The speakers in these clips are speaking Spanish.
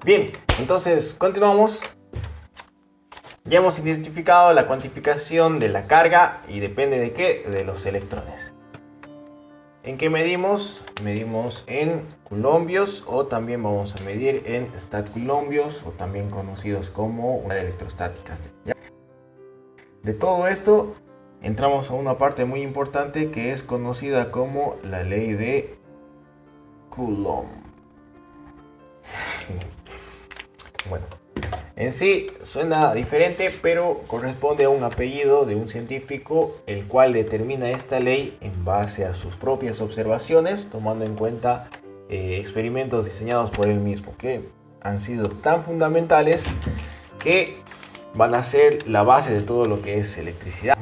Bien, entonces continuamos. Ya hemos identificado la cuantificación de la carga y depende de qué, de los electrones. ¿En qué medimos? Medimos en coulombios o también vamos a medir en statcoulombios o también conocidos como unidades electrostáticas. ¿Ya? De todo esto entramos a una parte muy importante que es conocida como la ley de Coulomb. Bueno, en sí suena diferente, pero corresponde a un apellido de un científico, el cual determina esta ley en base a sus propias observaciones, tomando en cuenta experimentos diseñados por él mismo, que han sido tan fundamentales que van a ser la base de todo lo que es electricidad.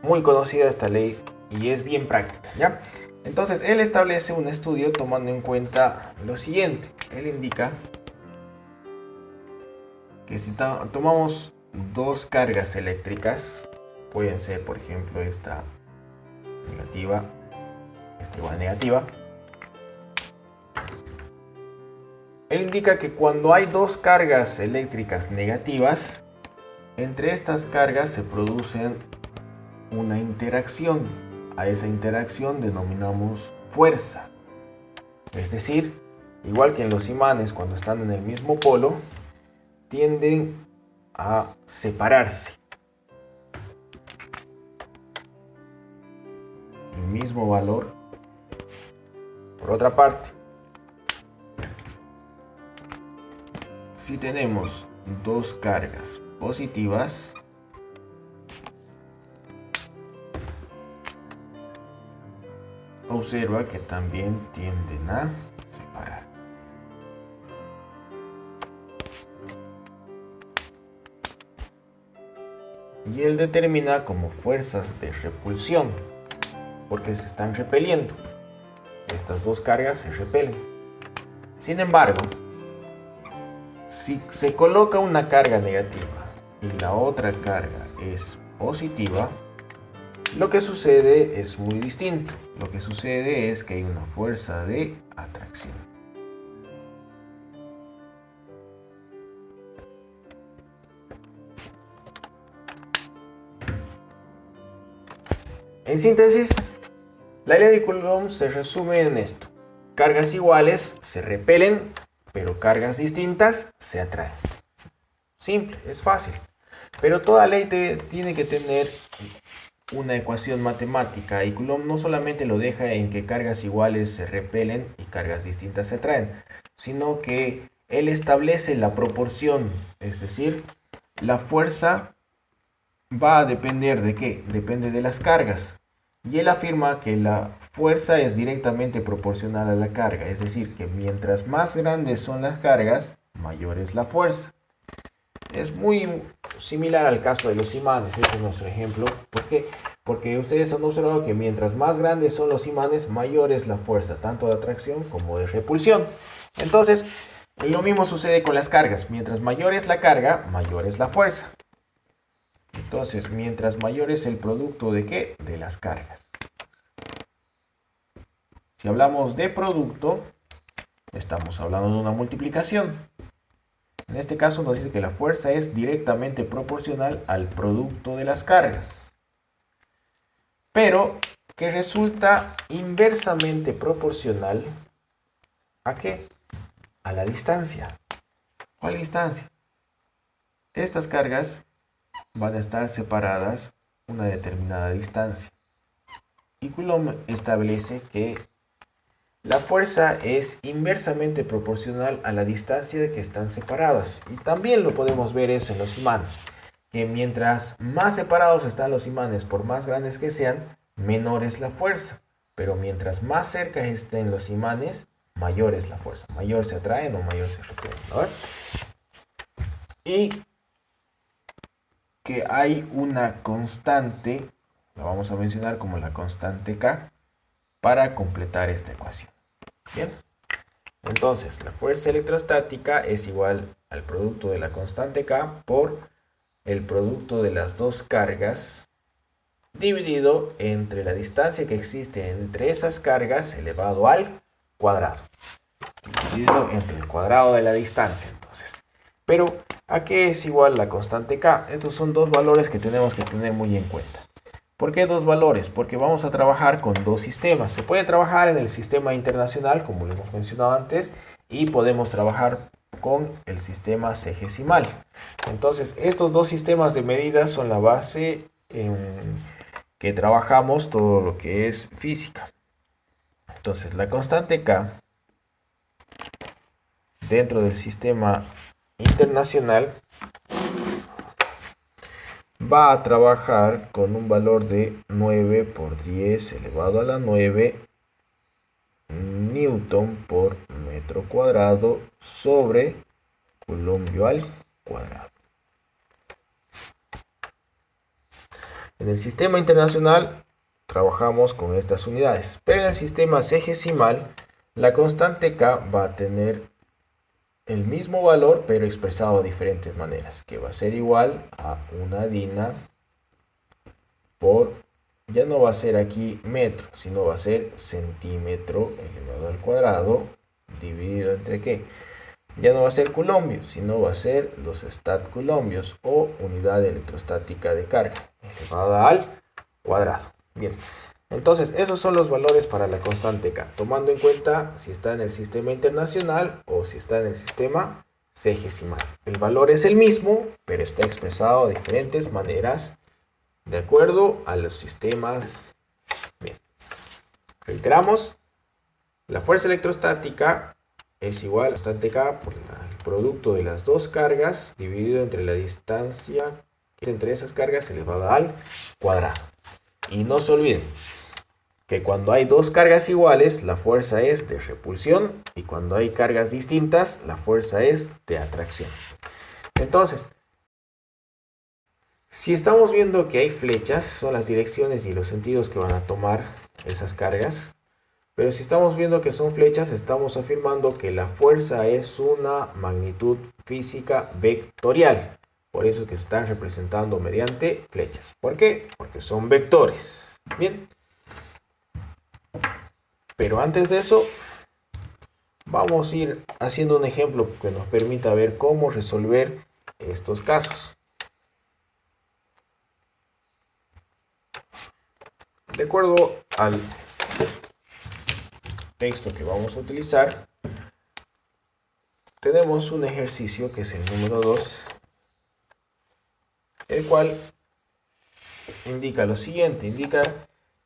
Muy conocida esta ley y es bien práctica, ¿ya? Entonces él establece un estudio tomando en cuenta lo siguiente. Él indica que si tomamos dos cargas eléctricas, pueden ser por ejemplo esta negativa, esta igual negativa. Él indica que cuando hay dos cargas eléctricas negativas, entre estas cargas se producen una interacción. A esa interacción denominamos fuerza. Es decir, igual que en los imanes cuando están en el mismo polo, tienden a separarse. El mismo valor. Por otra parte, si tenemos dos cargas positivas, observa que también tienden a separar. Y él determina como fuerzas de repulsión, porque se están repeliendo. Estas dos cargas se repelen. Sin embargo, si se coloca una carga negativa y la otra carga es positiva, lo que sucede es muy distinto. Lo que sucede es que hay una fuerza de atracción. En síntesis, la ley de Coulomb se resume en esto. Cargas iguales se repelen, pero cargas distintas se atraen. Simple, es fácil. Pero toda ley tiene que tener una ecuación matemática y Coulomb no solamente lo deja en que cargas iguales se repelen y cargas distintas se atraen, sino que él establece la proporción, es decir, la fuerza va a depender de qué, depende de las cargas. Y él afirma que la fuerza es directamente proporcional a la carga, es decir, que mientras más grandes son las cargas, mayor es la fuerza. Es muy similar al caso de los imanes, este es nuestro ejemplo. ¿Por qué? Porque ustedes han observado que mientras más grandes son los imanes, mayor es la fuerza, tanto de atracción como de repulsión. Entonces, lo mismo sucede con las cargas. Mientras mayor es la carga, mayor es la fuerza. Entonces, mientras mayor es el producto de ¿qué? De las cargas. Si hablamos de producto, estamos hablando de una multiplicación. En este caso nos dice que la fuerza es directamente proporcional al producto de las cargas, pero que resulta inversamente proporcional ¿a qué? A la distancia. ¿Cuál distancia? Estas cargas van a estar separadas una determinada distancia. Y Coulomb establece que la fuerza es inversamente proporcional a la distancia que están separadas. Y también lo podemos ver eso en los imanes. Que mientras más separados están los imanes, por más grandes que sean, menor es la fuerza. Pero mientras más cerca estén los imanes, mayor es la fuerza. Mayor se atraen o mayor se repelen. ¿No? Y que hay una constante, la vamos a mencionar como la constante K, para completar esta ecuación. Bien, entonces la fuerza electrostática es igual al producto de la constante K por el producto de las dos cargas dividido entre la distancia que existe entre esas cargas elevado al cuadrado. Dividido entre el cuadrado de la distancia, entonces. Pero, ¿a qué es igual la constante K? Estos son dos valores que tenemos que tener muy en cuenta. ¿Por qué dos valores? Porque vamos a trabajar con dos sistemas. Se puede trabajar en el sistema internacional, como lo hemos mencionado antes, y podemos trabajar con el sistema sexagesimal. Entonces, estos dos sistemas de medidas son la base en que trabajamos todo lo que es física. Entonces, la constante K dentro del sistema internacional va a trabajar con un valor de 9 por 10 elevado a la 9 newton por metro cuadrado sobre coulombio al cuadrado. En el sistema internacional trabajamos con estas unidades, pero en el sistema sexagesimal la constante K va a tener el mismo valor pero expresado de diferentes maneras, que va a ser igual a una dina por, ya no va a ser aquí metro, sino va a ser centímetro elevado al cuadrado dividido entre ¿qué? Ya no va a ser coulombio, sino va a ser los statcoulombios o unidad electrostática de carga elevada al cuadrado. Bien, entonces esos son los valores para la constante K, tomando en cuenta si está en el sistema internacional o si está en el sistema sexagesimal. El valor es el mismo, pero está expresado de diferentes maneras de acuerdo a los sistemas. Bien, reiteramos, la fuerza electrostática es igual a la constante K por el producto de las dos cargas dividido entre la distancia entre esas cargas elevada al cuadrado. Y no se olviden que cuando hay dos cargas iguales, la fuerza es de repulsión, y cuando hay cargas distintas, la fuerza es de atracción. Entonces, si estamos viendo que hay flechas, son las direcciones y los sentidos que van a tomar esas cargas. Pero si estamos viendo que son flechas, estamos afirmando que la fuerza es una magnitud física vectorial. Por eso que se están representando mediante flechas. ¿Por qué? Porque son vectores. Bien. Pero antes de eso, vamos a ir haciendo un ejemplo que nos permita ver cómo resolver estos casos. De acuerdo al texto que vamos a utilizar, tenemos un ejercicio que es el número 2, el cual indica lo siguiente, indica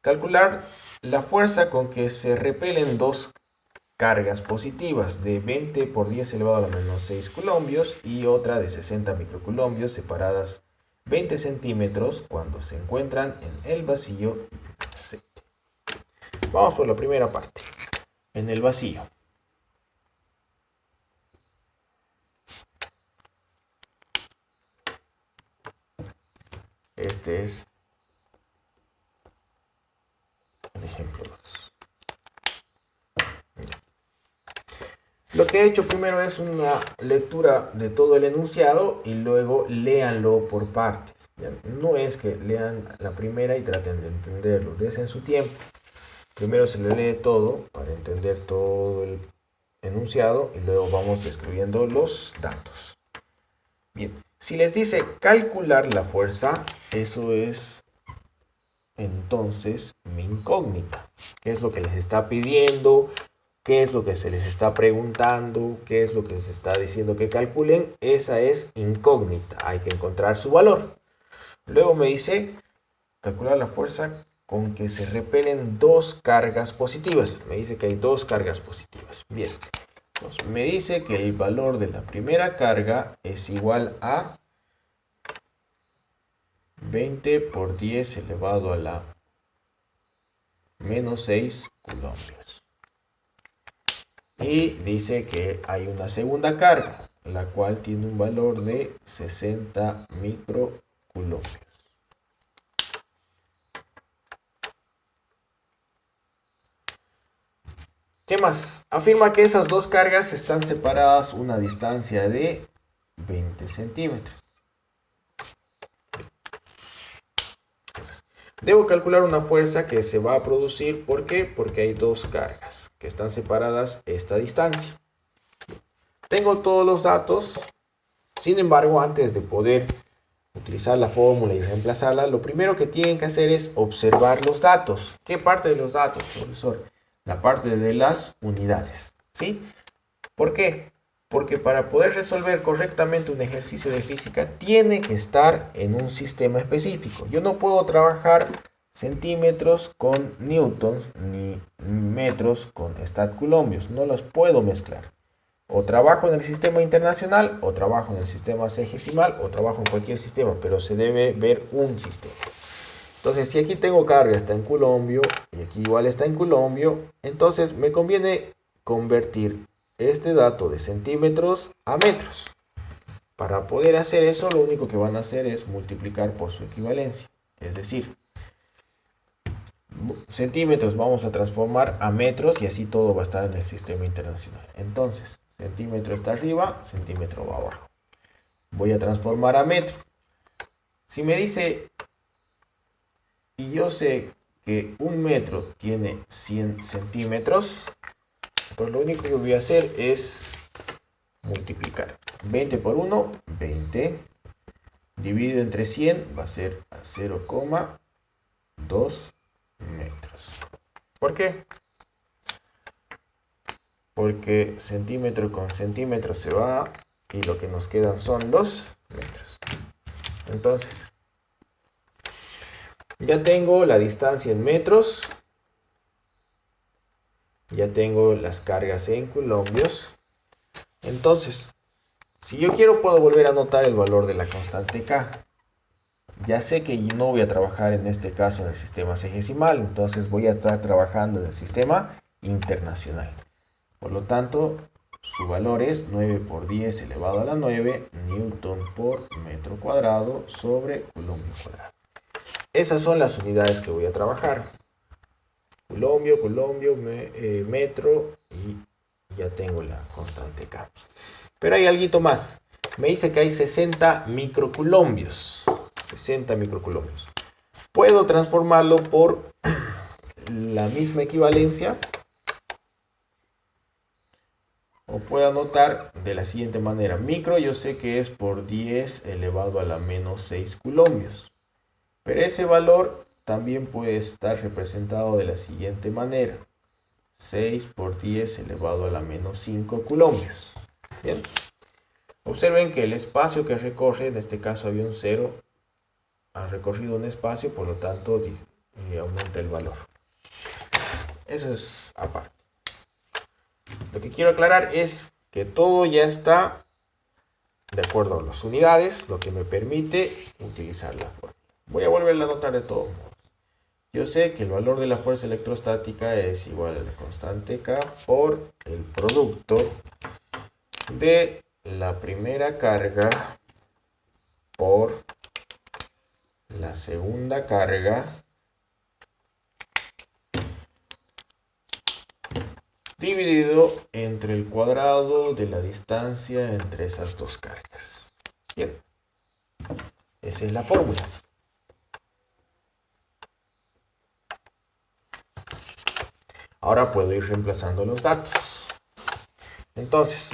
calcular la fuerza con que se repelen dos cargas positivas de 20 por 10 elevado a la menos 6 coulombios y otra de 60 microcoulombios separadas 20 centímetros cuando se encuentran en el vacío. Vamos por la primera parte, en el vacío. Este es el ejemplo 2. Lo que he hecho primero es una lectura de todo el enunciado y luego léanlo por partes. ¿Ya? No es que lean la primera y traten de entenderlo, dense su tiempo. Primero se le lee todo para entender todo el enunciado y luego vamos describiendo los datos. Bien, si les dice calcular la fuerza, eso es entonces mi incógnita. ¿Qué es lo que les está pidiendo? ¿Qué es lo que se les está preguntando? ¿Qué es lo que les está diciendo que calculen? Esa es incógnita. Hay que encontrar su valor. Luego me dice calcular la fuerza con que se repelen dos cargas positivas. Me dice que hay dos cargas positivas. Bien. Entonces, me dice que el valor de la primera carga es igual a 20 por 10 elevado a la menos 6 coulombios. Y dice que hay una segunda carga, la cual tiene un valor de 60 microcoulombios. ¿Qué más? Afirma que esas dos cargas están separadas una distancia de 20 centímetros. Debo calcular una fuerza que se va a producir. ¿Por qué? Porque hay dos cargas que están separadas esta distancia. Tengo todos los datos. Sin embargo, antes de poder utilizar la fórmula y reemplazarla, lo primero que tienen que hacer es observar los datos. ¿Qué parte de los datos, profesor? La parte de las unidades. ¿Sí? ¿Por qué? Porque para poder resolver correctamente un ejercicio de física tiene que estar en un sistema específico. Yo no puedo trabajar centímetros con newtons ni metros con statcoulombios. No los puedo mezclar. O trabajo en el sistema internacional, o trabajo en el sistema sexagesimal, o trabajo en cualquier sistema, pero se debe ver un sistema. Entonces, si aquí tengo carga, está en coulombio, y aquí igual está en coulombio, entonces me conviene convertir este dato de centímetros a metros. Para poder hacer eso, lo único que van a hacer es multiplicar por su equivalencia. Es decir, centímetros vamos a transformar a metros y así todo va a estar en el sistema internacional. Entonces, centímetro está arriba, centímetro va abajo. Voy a transformar a metro. Si me dice, y yo sé que un metro tiene 100 centímetros, pues lo único que voy a hacer es multiplicar. 20 por 1, 20. Dividido entre 100 va a ser a 0,2 metros. ¿Por qué? Porque centímetro con centímetro se va y lo que nos quedan son 2 metros. Entonces, ya tengo la distancia en metros, ya tengo las cargas en coulombios. Entonces, si yo quiero puedo volver a anotar el valor de la constante K. Ya sé que no voy a trabajar en este caso en el sistema sexagesimal, entonces voy a estar trabajando en el sistema internacional. Por lo tanto, su valor es 9 por 10 elevado a la 9 newton por metro cuadrado sobre coulombio cuadrado. Esas son las unidades que voy a trabajar. Coulombio, metro y ya tengo la constante K. Pero hay algo más. Me dice que hay 60 microcoulombios. 60 microcoulombios. Puedo transformarlo por la misma equivalencia. O puedo anotar de la siguiente manera. Micro yo sé que es por 10 elevado a la menos 6 coulombios. Pero ese valor también puede estar representado de la siguiente manera. 6 por 10 elevado a la menos 5 coulombios. Bien. Observen que el espacio que recorre, en este caso había un 0, ha recorrido un espacio, por lo tanto aumenta el valor. Eso es aparte. Lo que quiero aclarar es que todo ya está de acuerdo a las unidades, lo que me permite utilizar la fórmula. Voy a volver a anotar de todos modos. Yo sé que el valor de la fuerza electrostática es igual a la constante K por el producto de la primera carga por la segunda carga dividido entre el cuadrado de la distancia entre esas dos cargas. Bien, esa es la fórmula. Ahora puedo ir reemplazando los datos. Entonces,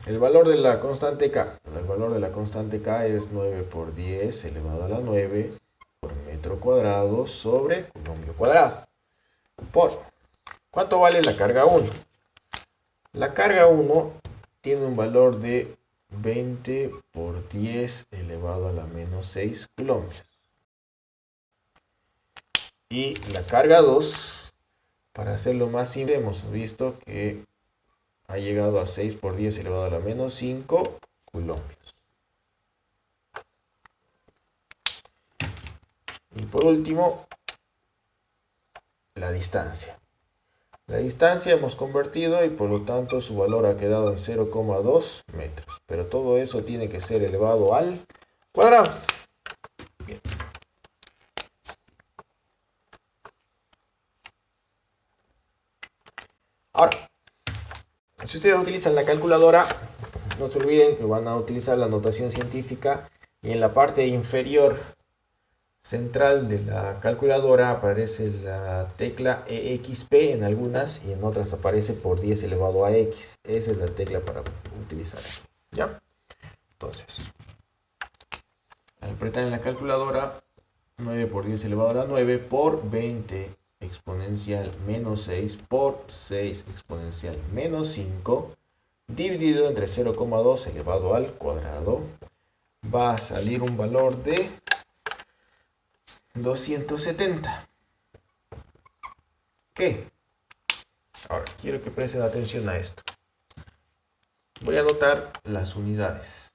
el valor de la constante K. El valor de la constante K es 9 por 10 elevado a la 9 por metro cuadrado sobre coulombio cuadrado. Por, ¿cuánto vale la carga 1? La carga 1 tiene un valor de 20 por 10 elevado a la menos 6 coulombios. Y la carga 2, para hacerlo más simple, hemos visto que ha llegado a 6 por 10 elevado a la menos 5 coulombios. Y por último, la distancia. La distancia hemos convertido y por lo tanto su valor ha quedado en 0,2 metros. Pero todo eso tiene que ser elevado al cuadrado. Bien. Ahora, si ustedes utilizan la calculadora, No se olviden que van a utilizar la notación científica y en la parte inferior central de la calculadora aparece la tecla EXP en algunas y en otras aparece por 10 elevado a X. Esa es la tecla para utilizar. ¿Ya? Entonces, al apretar en la calculadora 9 por 10 elevado a la 9 por 20 exponencial menos 6 por 6 exponencial menos 5 dividido entre 0,2 elevado al cuadrado va a salir un valor de 270. ¿Qué? Ahora, quiero que presten atención a esto. Voy a anotar las unidades.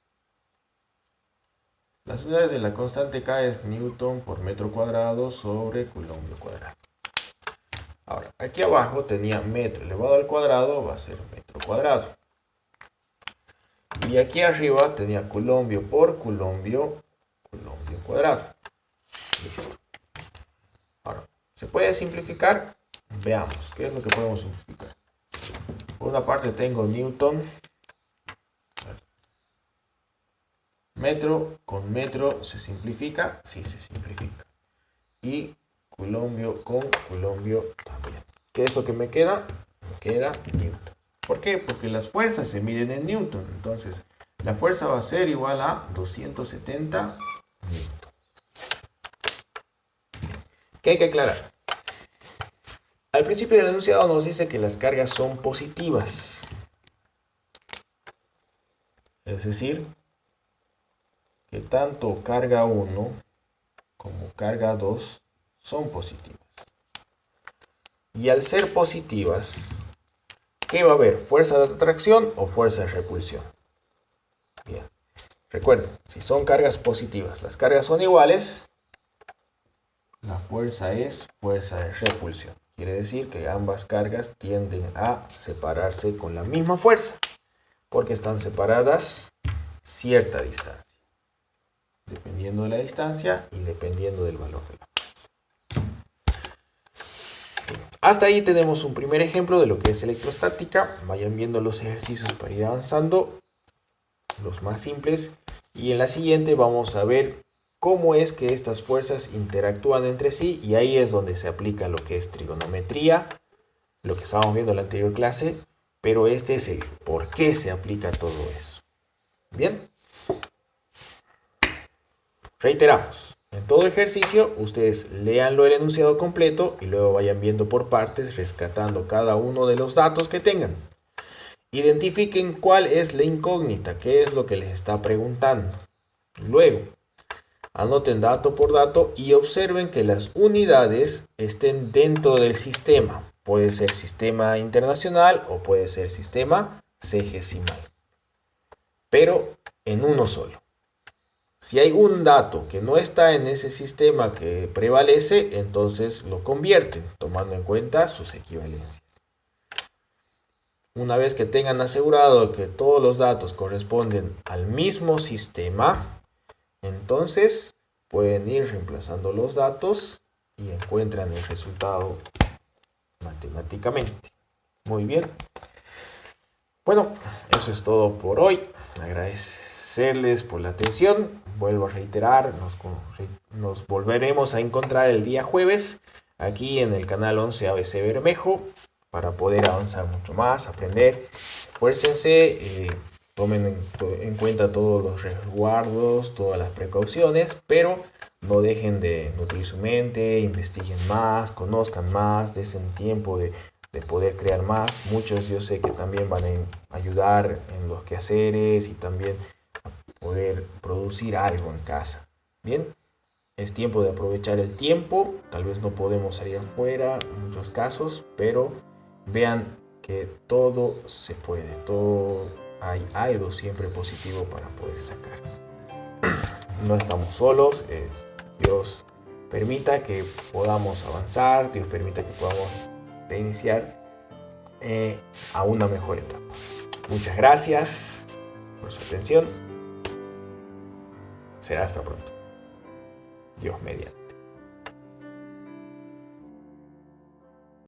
Las unidades de la constante K es Newton por metro cuadrado sobre Coulomb cuadrado. Ahora, aquí abajo tenía metro elevado al cuadrado, va a ser metro cuadrado. Y aquí arriba tenía Coulomb por Coulomb cuadrado. Listo. Ahora, ¿se puede simplificar? Veamos, ¿qué es lo que podemos simplificar? Por una parte tengo Newton. Metro con metro se simplifica, sí se simplifica. Y Coulomb con Coulomb también. ¿Qué es lo que me queda? Me queda Newton. ¿Por qué? Porque las fuerzas se miden en Newton. Entonces, la fuerza va a ser igual a 270 Newton. ¿Qué hay que aclarar? Al principio del enunciado nos dice que las cargas son positivas. Es decir, que tanto carga 1 como carga 2 son positivas. Y al ser positivas, ¿qué va a haber? ¿Fuerza de atracción o fuerza de repulsión? Bien. Recuerden, si son cargas positivas, las cargas son iguales, la fuerza es fuerza de repulsión. Quiere decir que ambas cargas tienden a separarse con la misma fuerza, porque están separadas cierta distancia. Dependiendo de la distancia y dependiendo del valor de la fuerza. Hasta ahí tenemos un primer ejemplo de lo que es electrostática. Vayan viendo los ejercicios para ir avanzando, los más simples. Y en la siguiente vamos a ver cómo es que estas fuerzas interactúan entre sí. Y ahí es donde se aplica lo que es trigonometría, lo que estábamos viendo en la anterior clase. Pero este es el por qué se aplica todo eso. Bien. Reiteramos, en todo ejercicio ustedes léanlo el enunciado completo y luego vayan viendo por partes, rescatando cada uno de los datos que tengan. Identifiquen cuál es la incógnita, qué es lo que les está preguntando. Luego, anoten dato por dato y observen que las unidades estén dentro del sistema. Puede ser sistema internacional o puede ser sistema sexagesimal, pero en uno solo. Si hay un dato que no está en ese sistema que prevalece, entonces lo convierten, tomando en cuenta sus equivalencias. Una vez que tengan asegurado que todos los datos corresponden al mismo sistema, entonces pueden ir reemplazando los datos y encuentran el resultado matemáticamente. Muy bien. Bueno, eso es todo por hoy. Agradecerles por la atención. Vuelvo a reiterar, nos volveremos a encontrar el día jueves aquí en el canal 11 ABC Bermejo para poder avanzar mucho más, aprender. Esfuércense, tomen en cuenta todos los resguardos, todas las precauciones, pero no dejen de nutrir su mente, investiguen más, conozcan más, desen tiempo de poder crear más. Muchos yo sé que también van a ayudar en los quehaceres y también poder producir algo en casa. Bien, es tiempo de aprovechar el tiempo. Tal vez no podemos salir afuera en muchos casos, pero vean que todo se puede, todo hay algo siempre positivo para poder sacar. No estamos solos, Dios permita que podamos avanzar, Dios permita que podamos reiniciar a una mejor etapa. Muchas gracias por su atención. Será hasta pronto. Dios mediante.